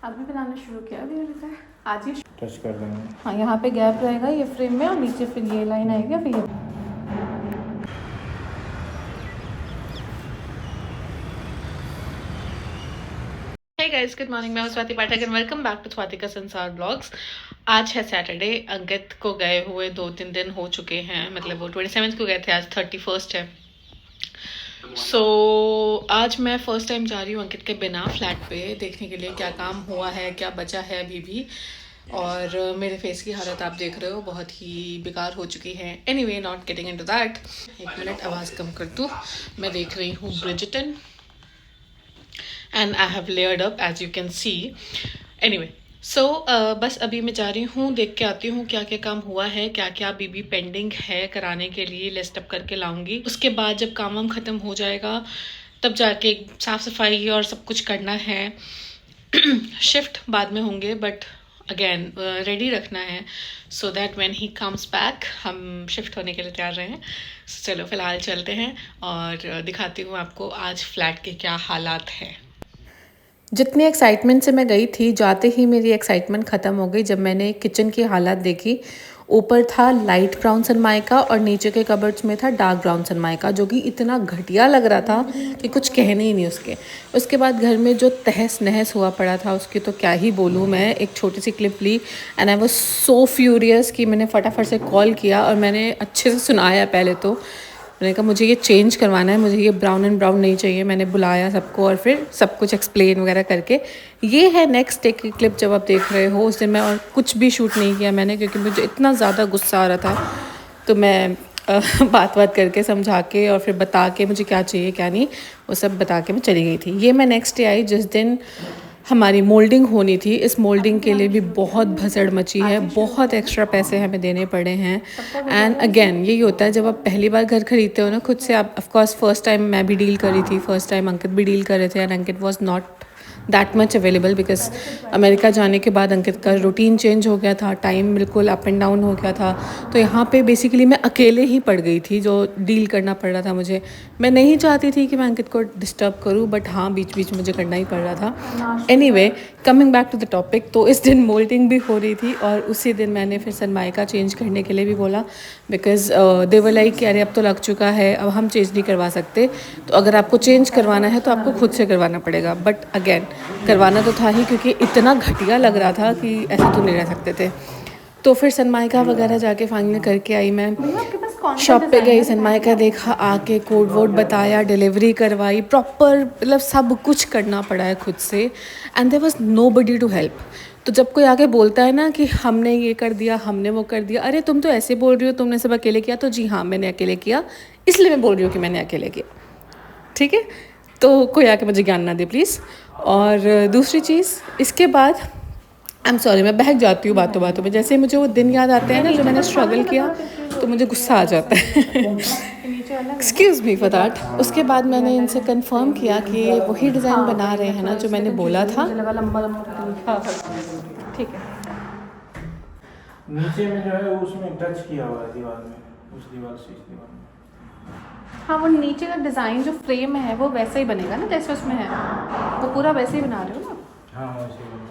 अभी बनाना शुरू किया अभी मैंने कहा आज ही टच कर देंगे। हाँ, यहाँ पे गैप रहेगा ये फ्रेम में और नीचे फिर ये लाइन आएगी फिर ये। Hey guys, good morning. मैं हूं Swati Pathak and welcome back to Swati ka Sansar blogs. आज है सैटरडे। अंकित को गए हुए 2-3 दिन हो चुके हैं, मतलब वो 27 को गए थे, आज 31 है। आज मैं फर्स्ट टाइम जा रही हूँ अंकित के बिना फ्लैट पे देखने के लिए क्या काम हुआ है, क्या बचा है अभी भी। और मेरे फेस की हालत आप देख रहे हो, बहुत ही बेकार हो चुकी है। Anyway, not getting into that. एक मिनट आवाज़ कम कर दूँ। मैं देख रही हूँ Bridgerton and I have layered up as you can see. Anyway, बस अभी मैं जा रही हूँ, देख के आती हूँ क्या क्या काम हुआ है, क्या क्या अभी भी पेंडिंग है कराने के लिए। लिस्ट अप करके लाऊंगी। उसके बाद जब काम वाम ख़त्म हो जाएगा तब जाके साफ़ सफाई और सब कुछ करना है। शिफ्ट बाद में होंगे बट अगेन रेडी रखना है so that when he comes back हम शिफ्ट होने के लिए तैयार रहें। चलो फिलहाल चलते हैं और दिखाती हूँ आपको आज फ्लैट के क्या हालात हैं। जितनी एक्साइटमेंट से मैं गई थी, जाते ही मेरी एक्साइटमेंट ख़त्म हो गई जब मैंने किचन की हालत देखी। ऊपर था लाइट ब्राउन सनमाइका और नीचे के कबर्ड्स में था डार्क ब्राउन सनमाइका, जो कि इतना घटिया लग रहा था कि कुछ कहने ही नहीं उसके। उसके बाद घर में जो तहस नहस हुआ पड़ा था उसकी तो क्या ही बोलूँ मैं। एक छोटी सी क्लिप ली and I was so furious कि मैंने फटाफट से कॉल किया और मैंने अच्छे से सुनाया। पहले तो मैंने कहा मुझे ये चेंज करवाना है, मुझे ये ब्राउन एंड ब्राउन नहीं चाहिए। मैंने बुलाया सबको और फिर सब कुछ एक्सप्लेन वगैरह करके ये है नेक्स्ट डे की क्लिप जब आप देख रहे हो। उस दिन मैं और कुछ भी शूट नहीं किया मैंने, क्योंकि मुझे इतना ज़्यादा गुस्सा आ रहा था। तो मैं बात करके समझा के और फिर बता के मुझे क्या चाहिए क्या नहीं वो सब बता के मैं चली गई थी। ये मैं नेक्स्ट डे आई जिस दिन हमारी मोल्डिंग होनी थी। इस मोल्डिंग के लिए भी बहुत भसड़ मची है, बहुत एक्स्ट्रा पैसे हमें देने पड़े हैं। एंड अगेन यही होता है जब आप पहली बार घर खरीदते हो ना खुद से। आप ऑफकोर्स फर्स्ट टाइम मैं भी डील करी थी, फर्स्ट टाइम अंकित भी डील कर रहे थे and Ankit was not that much available because America जाने के बाद अंकित का रूटीन चेंज हो गया था, टाइम बिल्कुल अप एंड डाउन हो गया था। तो यहाँ पे बेसिकली मैं अकेले ही पड़ गई थी जो डील करना पड़ रहा था मुझे। मैं नहीं चाहती थी कि मैं अंकित को डिस्टर्ब करूँ बट हाँ, बीच बीच मुझे करना ही पड़ रहा था। Anyway, coming back to the topic, तो इस दिन मोल्डिंग भी हो रही थी और उसी दिन मैंने फिर सनमाइका चेंज करने के लिए भी बोला बिकॉज दे वर लाइक कि अरे अब तो लग चुका है, अब हम चेंज नहीं करवा सकते। तो अगर आपको चेंज करवाना है तो आपको खुद से करवाना पड़ेगा। बट अगेन करवाना तो था ही, क्योंकि इतना घटिया लग रहा था कि ऐसे तो नहीं रह सकते थे। तो फिर सनमाइका वगैरह जाके फाइनल करके आई मैं। शॉप पे गई, सनमाइका देखा, आके कोड वोड बताया, डिलीवरी करवाई, प्रॉपर मतलब सब कुछ करना पड़ा है खुद से। And there was nobody to help. तो जब कोई आके बोलता है ना कि हमने ये कर दिया, हमने वो कर दिया, अरे तुम तो ऐसे बोल रही हो तुमने सब अकेले किया। तो जी हाँ, मैंने अकेले किया, इसलिए मैं बोल रही हूँ कि मैंने अकेले किया। ठीक है, तो कोई आके मुझे ज्ञान ना दे प्लीज़। और दूसरी चीज़, इसके बाद आई एम सॉरी मैं बहक जाती हूँ बातों बातों में। जैसे मुझे वो दिन याद आते हैं ना जो मैंने स्ट्रगल किया, तो मुझे गुस्सा आ जाता है। Excuse me for that. उसके बाद मैंने इनसे कंफर्म किया कि ये वही डिज़ाइन बना रहे हैं ना जो मैंने बोला था। ठीक है, नीचे में जो है उसमें टच किया हुआ है दीवार में, उस दीवार से इस दीवार में। हाँ, वो नीचे का डिज़ाइन जो फ्रेम है वो वैसा ही बनेगा ना जैसे उसमें है, वो पूरा वैसे ही बना रहे हो ना। हाँ वैसे ही बनेगा।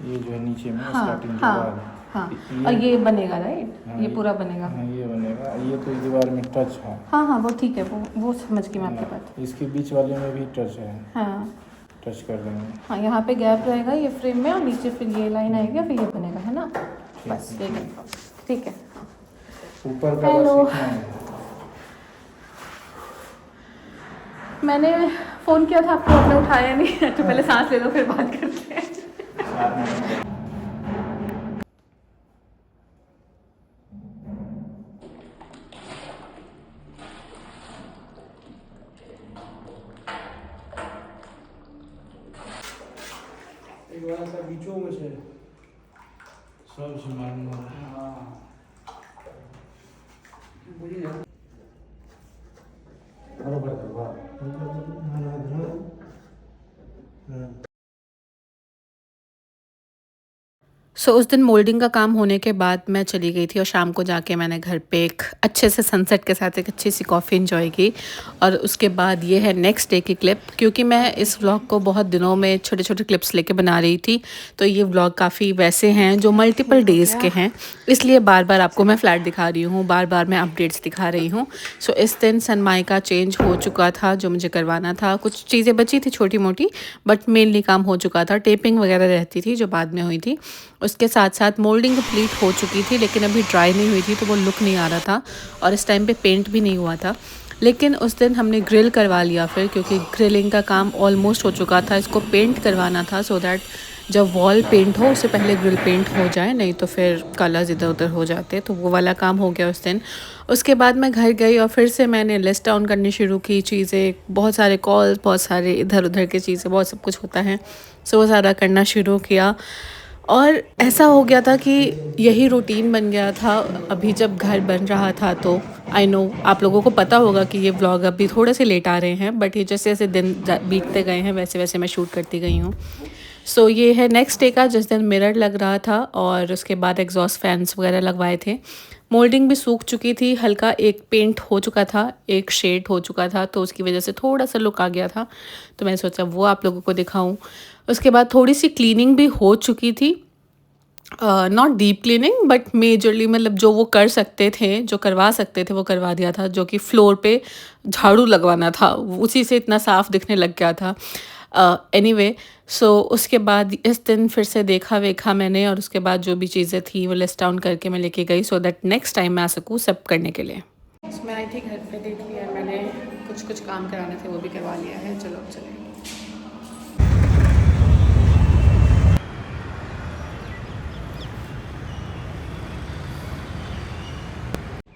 ये जो है नीचे में हाँ स्टार्टिंग के हाँ बाद हाँ, और ये बनेगा राइट, हाँ, ये पूरा बनेगा। हाँ ये बनेगा। ये तो इस दीवार में टच है। हाँ हाँ, वो ठीक है, वो समझ गई मैं आपकी बात। इसके बीच वाले में भी टच है, हाँ टच कर देंगे। हाँ, यहाँ पे गैप रहेगा ये फ्रेम में और नीचे फिर ये लाइन आएगी फिर ये बनेगा, है ना। बस ये कंफर्म, ठीक है। ऊपर का हेलो, बस इतना है। मैंने फ़ोन किया था आपको, आपने उठाया नहीं। तो पहले सांस ले लो फिर बात करते हैं। एक बार ऐसा बीचों में से सब सामान हाँ बुझी ना बरोबर करवा सो उस दिन मोल्डिंग का काम होने के बाद मैं चली गई थी और शाम को जाके मैंने घर पे एक अच्छे से सनसेट के साथ एक अच्छी सी कॉफ़ी इंजॉय की। और उसके बाद ये है नेक्स्ट डे की क्लिप, क्योंकि मैं इस व्लॉग को बहुत दिनों में छोटे छोटे क्लिप्स लेके बना रही थी, तो ये व्लॉग काफ़ी वैसे हैं जो मल्टीपल डेज़ के हैं, इसलिए बार बार आपको मैं फ्लैट दिखा रही हूँ, बार बार मैं अपडेट्स दिखा रही हूँ। सो इस दिन सनमाइका चेंज हो चुका था जो मुझे करवाना था, कुछ चीज़ें बची थी छोटी मोटी, बट मेनली काम हो चुका था। टेपिंग वगैरह रहती थी जो बाद में हुई थी, उसके साथ साथ मोल्डिंग कंप्लीट हो चुकी थी, लेकिन अभी ड्राई नहीं हुई थी तो वो लुक नहीं आ रहा था, और इस टाइम पे पेंट भी नहीं हुआ था। लेकिन उस दिन हमने ग्रिल करवा लिया फिर, क्योंकि ग्रिलिंग का काम ऑलमोस्ट हो चुका था, इसको पेंट करवाना था सो दैट जब वॉल पेंट हो उससे पहले ग्रिल पेंट हो जाए, नहीं तो फिर कलर्स इधर उधर हो जाते, तो वो वाला काम हो गया उस दिन। उसके बाद मैं घर गई और फिर से मैंने लिस्ट डाउन करनी शुरू की चीज़ें, बहुत सारे कॉल्स, बहुत सारे इधर उधर की चीज़ें, बहुत सब कुछ होता है, सो वो सारा करना शुरू किया। और ऐसा हो गया था कि यही रूटीन बन गया था। अभी जब घर बन रहा था तो आई नो आप लोगों को पता होगा कि ये व्लॉग अभी थोड़े से लेट आ रहे हैं, बट ये जैसे जैसे दिन बीतते गए हैं वैसे वैसे मैं शूट करती गई हूँ। सो ये है नेक्स्ट डे का, जिस दिन मिरर लग रहा था और उसके बाद एग्जॉस्ट फैंस वगैरह लगवाए थे। मोल्डिंग भी सूख चुकी थी, हल्का एक पेंट हो चुका था, एक शेड हो चुका था, तो उसकी वजह से थोड़ा सा लुक आ गया था, तो मैंने सोचा वो आप लोगों को दिखाऊं। उसके बाद थोड़ी सी क्लीनिंग भी हो चुकी थी, not deep cleaning but majorly, मतलब जो वो कर सकते थे, जो करवा सकते थे वो करवा दिया था। जो कि फ्लोर पे झाड़ू लगवाना था, उसी से इतना साफ़ दिखने लग गया था। एनीवे सो उसके बाद इस दिन फिर से देखा वेखा मैंने, और उसके बाद जो भी चीज़ें थी वो लिस्ट डाउन करके मैं लेके गई, सो दैट नेक्स्ट टाइम मैं आ सकूँ सब करने के लिए। मैं आई थी घर पे, देख लिया मैंने, कुछ कुछ काम कराने थे वो भी करवा लिया है। चलो अब चलेंगे।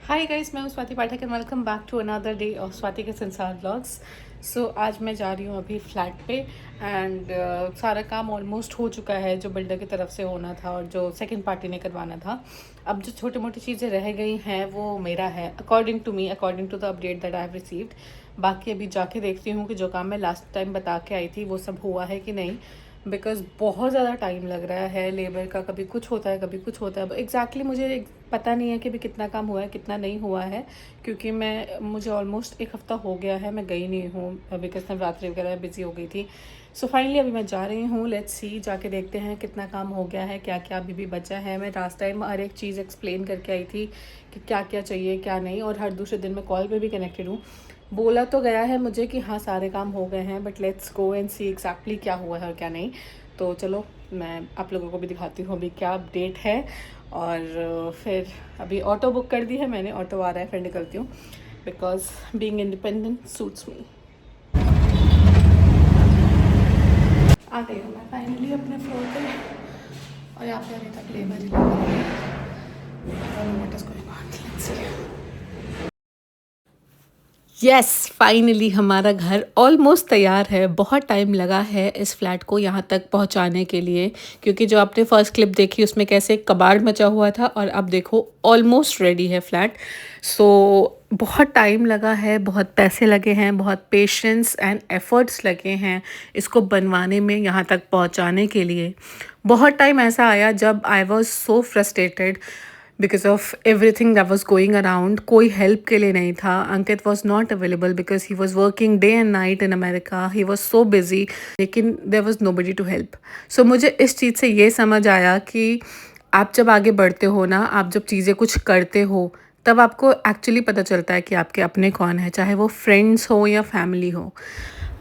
हाय गाइस, मैं हूँ Swati Pathak and welcome back to another day of Swati ke Sansar vlogs. सो आज मैं जा रही हूँ अभी फ्लैट पे, एंड सारा काम ऑलमोस्ट हो चुका है जो बिल्डर की तरफ से होना था और जो सेकंड पार्टी ने करवाना था। अब जो छोटी मोटी चीज़ें रह गई हैं वो मेरा है, according to me, according to the update that I have received. बाकी अभी जाके देखती हूँ कि जो काम मैं लास्ट टाइम बता के आई थी वो सब हुआ है कि नहीं, बिकॉज़ बहुत ज़्यादा टाइम लग रहा है लेबर का, कभी कुछ होता है कभी कुछ होता है। एग्जैक्टली मुझे पता नहीं है कि अभी कितना काम हुआ है कितना नहीं हुआ है, क्योंकि मुझे ऑलमोस्ट एक हफ़्ता हो गया है मैं गई नहीं हूँ, बिकॉज नवरात्रि वगैरह बिजी हो गई थी। सो फाइनली अभी मैं जा रही हूँ, लेट्स सी, जाके देखते हैं कितना काम हो गया है, क्या क्या अभी भी बचा है। मैं लास्ट टाइम हर एक चीज़ एक्सप्लेन करके आई थी कि क्या क्या चाहिए क्या नहीं, और हर दूसरे दिन मैं कॉल पे भी कनेक्टेड हूँ। बोला तो गया है मुझे कि हाँ सारे काम हो गए हैं, but let's go and see exactly क्या हुआ है और क्या नहीं। तो चलो मैं आप लोगों को भी दिखाती हूँ अभी क्या अपडेट है। और फिर अभी ऑटो बुक कर दी है मैंने, ऑटो आ रहा है, फिर निकलती हूँ, because being independent suits me. आ गई हूँ मैं फाइनली अपने फ्लोर पे, और यहाँ पे अभी तक लेबर ही लगा है। What is going on, let's see. Yes, finally हमारा घर ऑलमोस्ट तैयार है। बहुत टाइम लगा है इस फ्लैट को यहाँ तक पहुँचाने के लिए, क्योंकि जो आपने फर्स्ट क्लिप देखी उसमें कैसे कबाड़ मचा हुआ था, और अब देखो ऑलमोस्ट रेडी है फ्लैट। सो बहुत टाइम लगा है, बहुत पैसे लगे हैं, बहुत पेशेंस एंड एफर्ट्स लगे हैं इसको बनवाने में, यहाँ तक पहुँचाने के लिए। बहुत टाइम ऐसा आया जब I was so frustrated because of everything that was going around. कोई हेल्प के लिए नहीं था, Ankit was not available because he was working day and night in America, he was so busy, लेकिन there was no buddy to help. So मुझे इस चीज़ से ये समझ आया कि आप जब आगे बढ़ते हो ना, आप जब चीज़ें कुछ करते हो, तब आपको एक्चुअली पता चलता है कि आपके अपने कौन है, चाहे वो फ्रेंड्स हो या फैमिली हो।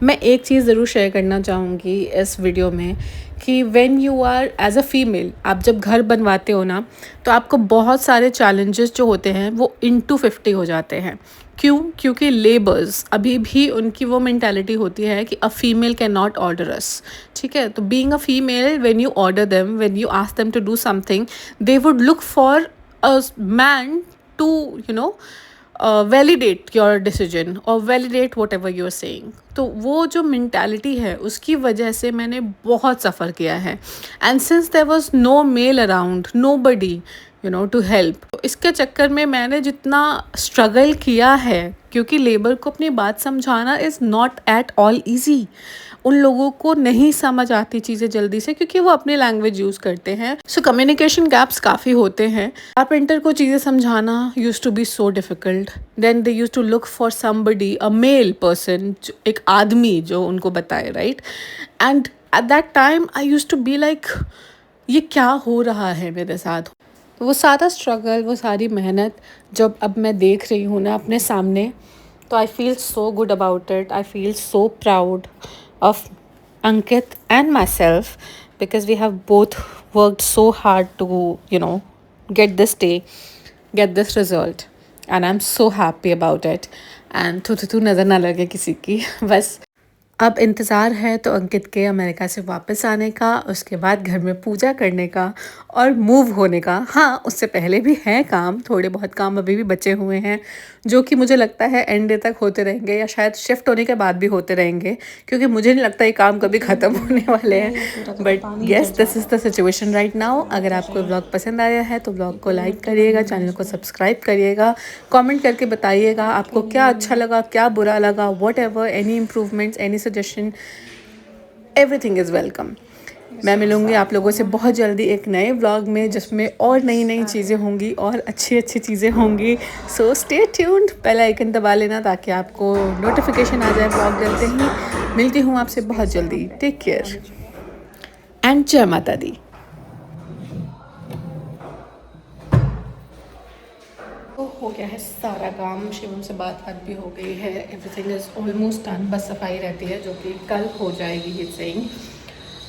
मैं एक चीज़ ज़रूर शेयर करना चाहूँगी इस वीडियो में कि when you are as a female, आप जब घर बनवाते हो ना, तो आपको बहुत सारे चैलेंजेस जो होते हैं वो इंटू 50 हो जाते हैं। क्यों? क्योंकि लेबर्स अभी भी उनकी वो मेंटालिटी होती है कि a female can not order us, ठीक है। तो being a female, when you order them, when you ask them to do something, they would look for a man to validate your decision और validate whatever you are saying. तो वो जो mentality है उसकी वजह से मैंने बहुत सफ़र किया है, and since there was no male around, no buddy to help, इसके चक्कर में मैंने जितना स्ट्रगल किया है, क्योंकि लेबर को अपनी बात समझाना is not at all easy. उन लोगों को नहीं समझ आती चीज़ें जल्दी से क्योंकि वो अपनी लैंग्वेज यूज़ करते हैं. सो कम्युनिकेशन गैप्स काफ़ी होते हैं. कारपेंटर को चीज़ें समझाना used to be so difficult. Then they used to look for somebody, a male person, एक आदमी जो उनको बताए, right. And at that time I used to be like ये क्या हो रहा है मेरे साथ. तो वो सारा स्ट्रगल, वो सारी मेहनत जब अब मैं देख रही हूँ ना अपने सामने, तो I feel so good about it. I feel so proud of Ankit and myself because we have both worked so hard to, get this day, get this result. And I'm so happy about it. And तू नज़र ना लगे किसी की. बस अब इंतज़ार है तो अंकित के अमेरिका से वापस आने का, उसके बाद घर में पूजा करने का और मूव होने का. हाँ, उससे पहले भी हैं काम, थोड़े बहुत काम अभी भी बचे हुए हैं जो कि मुझे लगता है एंड डे तक होते रहेंगे या शायद शिफ्ट होने के बाद भी होते रहेंगे क्योंकि मुझे नहीं लगता ये काम कभी ख़त्म होने वाले हैं. But yes, this is the situation right now. अगर आपको व्लॉग पसंद आया है तो व्लॉग को लाइक करिएगा, चैनल को सब्सक्राइब करिएगा, कमेंट करके बताइएगा आपको क्या अच्छा लगा, क्या बुरा लगा, what ever, any improvements, any suggestion, everything is welcome. मैं मिलूँगी आप लोगों से बहुत जल्दी एक नए व्लॉग में जिसमें और नई नई चीज़ें होंगी और अच्छी अच्छी चीज़ें होंगी. So stay tuned, bell icon दबा लेना ताकि आपको नोटिफिकेशन आ जाए व्लॉग डलते ही. मिलती हूँ आपसे बहुत जल्दी. टेक केयर एंड जय माता दी. तो हो गया है सारा काम, शिवम से बात भी हो गई है, एवरीथिंग इज़ ऑलमोस्ट डन. बस सफाई रहती है जो कि कल हो जाएगी ही सेइंग.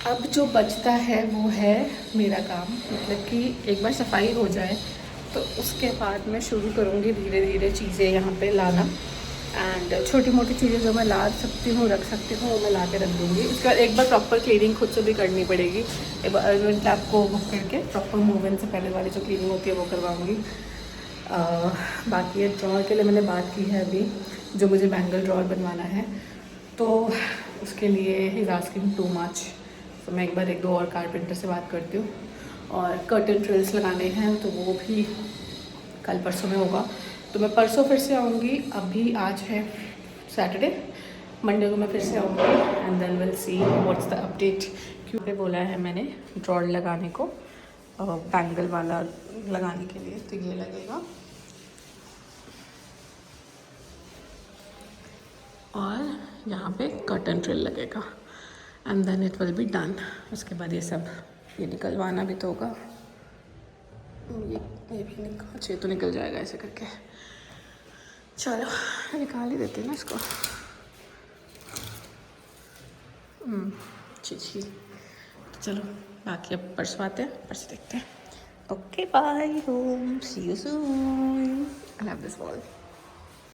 अब जो बचता है वो है मेरा काम, मतलब कि एक बार सफाई हो जाए तो उसके बाद मैं शुरू करूँगी धीरे धीरे चीज़ें यहाँ पे लाना. एंड छोटी मोटी चीज़ें जो मैं ला सकती हूँ, रख सकती हूँ, वो मैं ला के रख दूँगी. उसके बाद एक बार प्रॉपर क्लीनिंग खुद से भी करनी पड़ेगी. एक बार अर्जेंट लैब को बुक करके प्रॉपर मूव इन से पहले वाली जो क्लीनिंग होती है वो करवाऊँगी. बाकी ये ड्रॉर के लिए मैंने बात की है अभी, जो मुझे बैंगल ड्रॉर बनवाना है, तो उसके लिए इज़ आस्किंग टू मच. तो मैं एक बार एक दो और कारपेंटर से बात करती हूँ. और कर्टन ट्रिल्स लगाने हैं तो वो भी कल परसों में होगा. तो मैं परसों फिर से आऊँगी. अभी आज है सैटरडे, मंडे को मैं फिर से आऊँगी and then will see what's the update. क्योंकि बोला है मैंने ड्रॉर लगाने को, बैंगल वाला लगाने के लिए, तो ये लगेगा और यहाँ पे कर्टन ट्रिल लगेगा and then it will be done. उसके बाद ये सब ये निकलवाना भी तो होगा. ये भी अच्छे तो निकल जाएगा ऐसे करके. चलो निकाल ही देते हैं ना इसको. जी चलो, बाकी अब परसों आते हैं, परसों देखते हैं. Okay bye home, see you soon. I love this wall.